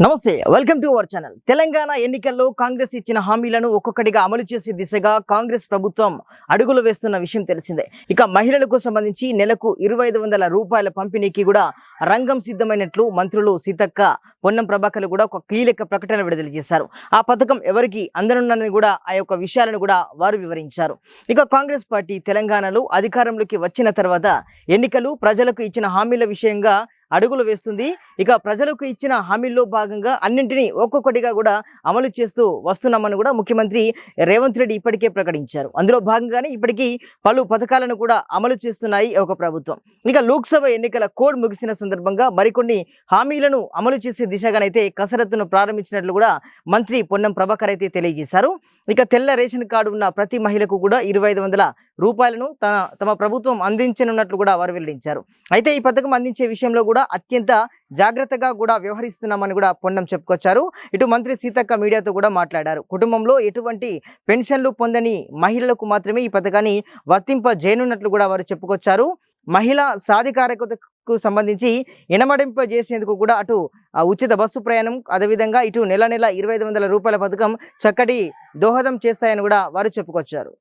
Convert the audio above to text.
నమస్తే welcome to our channel. Telangana ఎన్నికల్లో కాంగ్రెస్ ఇచ్చిన హామీలను ఒక్కొక్కటిగా అమలు చేసే దిశగా కాంగ్రెస్ ప్రభుత్వం అడుగులు వేస్తున్న విషయం తెలిసిందే. ఇక మహిళలకు సంబంధించి నెలకు 2500 రూపాయల పంపిణీకి కూడా రంగం సిద్ధమైనట్లు మంత్రులు సీతక్క, పొన్నం ప్రభాకర్లు కూడా ఒక కీలక ప్రకటన విడుదల చేశారు. ఆ పథకం ఎవరికి అందనున్నదని కూడా ఆ యొక్క విషయాలను కూడా వారు వివరించారు. ఇక కాంగ్రెస్ పార్టీ తెలంగాణలో అధికారంలోకి వచ్చిన తర్వాత ఎన్నికలు ప్రజలకు ఇచ్చిన హామీల విషయంగా అడుగులు వేస్తుంది. ఇక ప్రజలకు ఇచ్చిన హామీల్లో భాగంగా అన్నింటినీ ఒక్కొక్కటిగా కూడా అమలు చేస్తూ వస్తున్నామని కూడా ముఖ్యమంత్రి రేవంత్ రెడ్డి ఇప్పటికే ప్రకటించారు. అందులో భాగంగానే ఇప్పటికీ పలు పథకాలను కూడా అమలు చేస్తున్నాయి ఒక ప్రభుత్వం. ఇక లోక్సభ ఎన్నికల కోడ్ ముగిసిన సందర్భంగా మరికొన్ని హామీలను అమలు చేసే దిశగానైతే కసరత్తును ప్రారంభించినట్లు కూడా మంత్రి పొన్నం ప్రభాకర్ అయితే తెలియజేశారు. ఇక తెల్ల రేషన్ కార్డు ఉన్న ప్రతి మహిళకు కూడా 2500 రూపాయలను తమ ప్రభుత్వం అందించనున్నట్లు కూడా వారు వెల్లడించారు. అయితే ఈ పథకం అందించే విషయంలో కూడా అత్యంత జాగ్రత్తగా కూడా వ్యవహరిస్తున్నామని కూడా పొన్నం చెప్పుకొచ్చారు. ఇటు మంత్రి సీతక్క మీడియాతో కూడా మాట్లాడారు. కుటుంబంలో ఎటువంటి పెన్షన్లు పొందని మహిళలకు మాత్రమే ఈ పథకాన్ని వర్తింపజేయనున్నట్లు కూడా వారు చెప్పుకొచ్చారు. మహిళా సాధికారతకు సంబంధించి ఇనమడింపజేసేందుకు కూడా అటు ఉచిత బస్సు ప్రయాణం, అదేవిధంగా ఇటు నెల నెల 2500 రూపాయల పథకం చక్కటి దోహదం చేస్తాయని కూడా వారు చెప్పుకొచ్చారు.